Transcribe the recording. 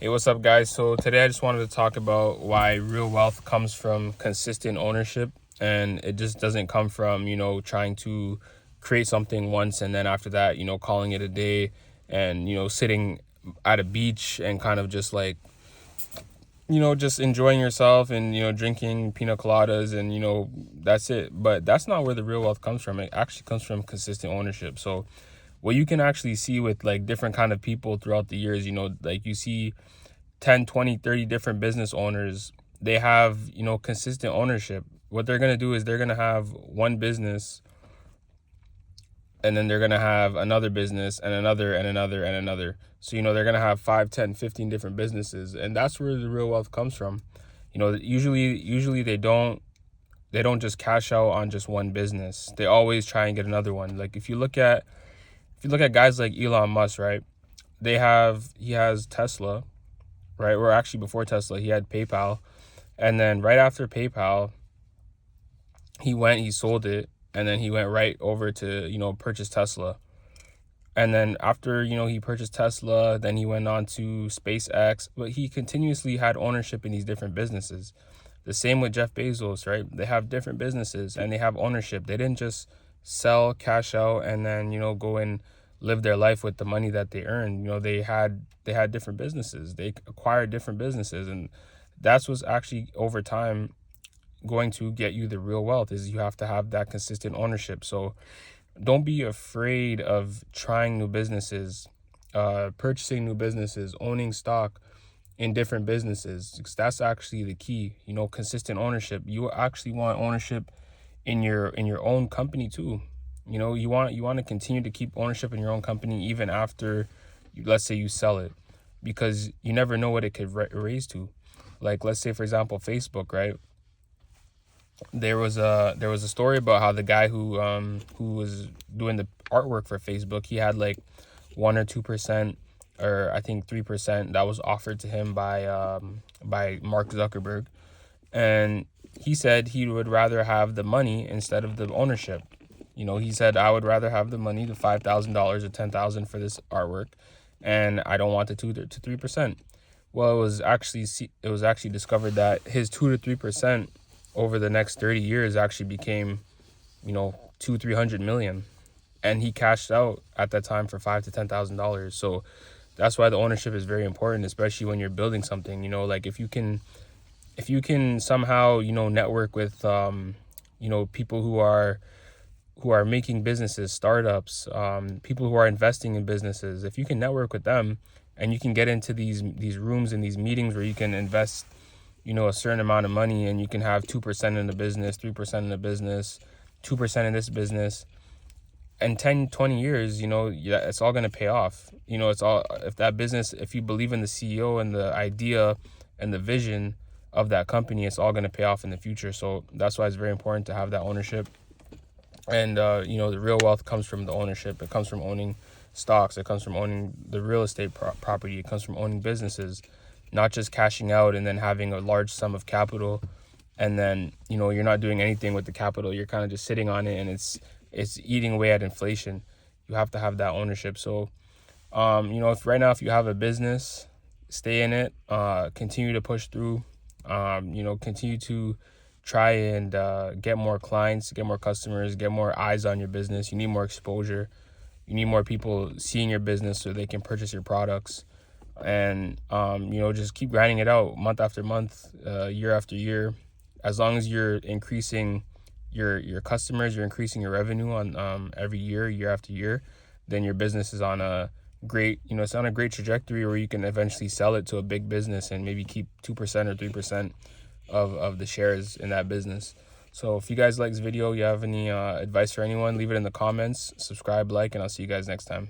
Hey, what's up, guys? So today I just wanted to talk about why real wealth comes from consistent ownership, and it just doesn't come from, trying to create something once and then after that, calling it a day and, sitting at a beach and kind of just like, just enjoying yourself and, drinking pina coladas and, that's it. But that's not where the real wealth comes from. It actually comes from consistent ownership. So what you can actually see with like different kind of people throughout the years, like you see 10, 20, 30 different business owners, they have, consistent ownership. What they're going to do is they're going to have one business, and then they're going to have another business and another and another and another. So, they're going to have 5, 10, 15 different businesses. And that's where the real wealth comes from. Usually they don't just cash out on just one business. They always try and get another one. Like if you look at guys like Elon Musk, right? He has Tesla, right? Or actually before Tesla, he had PayPal. And then right after PayPal, he sold it, and then he went right over to, purchase Tesla. And then after, he purchased Tesla, then he went on to SpaceX, but he continuously had ownership in these different businesses. The same with Jeff Bezos, right? They have different businesses and they have ownership. They didn't just sell, cash out, and then, go and live their life with the money that they earned. They had different businesses. They acquired different businesses, and that's what's actually over time going to get you the real wealth, is you have to have that consistent ownership. So don't be afraid of trying new businesses, purchasing new businesses, owning stock in different businesses, because that's actually the key. Consistent ownership. You actually want ownership in your own company too. You want to continue to keep ownership in your own company even after let's say you sell it, because you never know what it could raise to. Like let's say for example Facebook, right? There was a story about how the guy who was doing the artwork for Facebook, he had like 1 or 2%, or I think 3% that was offered to him by Mark Zuckerberg, and he said he would rather have the money instead of the ownership. He said, I would rather have the money, the $5,000 or 10,000 for this artwork, and I don't want the 2 to 3%. Well, it was actually discovered that his 2 to 3% over the next 30 years actually became, 200-300 million, and he cashed out at that time for $5,000 to $10,000. So that's why the ownership is very important, especially when you're building something. Like if you can somehow network with people who are making businesses, startups, people who are investing in businesses. If you can network with them and you can get into these rooms and these meetings where you can invest a certain amount of money, and you can have 2% in the business, 3% in the business, 2% in this business, and 10, 20 years, yeah, it's all going to pay off. It's all, if that business, if you believe in the CEO and the idea and the vision of that company, it's all going to pay off in the future. So that's why it's very important to have that ownership. And the real wealth comes from the ownership. It comes from owning stocks. It comes from owning the real estate property. It comes from owning businesses, not just cashing out and then having a large sum of capital, and then you're not doing anything with the capital. You're kind of just sitting on it, and it's eating away at inflation. You have to have that ownership. So if you have a business, stay in it, continue to push through, continue to try and get more clients, get more customers, get more eyes on your business. You need more exposure. You need more people seeing your business so they can purchase your products. And just keep grinding it out month after month, year after year. As long as you're increasing your customers, you're increasing your revenue on every year after year, then your business is on a great it's on a great trajectory where you can eventually sell it to a big business and maybe keep 2% or 3% of the shares in that business. So if you guys like this video, you have any advice for anyone, leave it in the comments, subscribe, like, and I'll see you guys next time.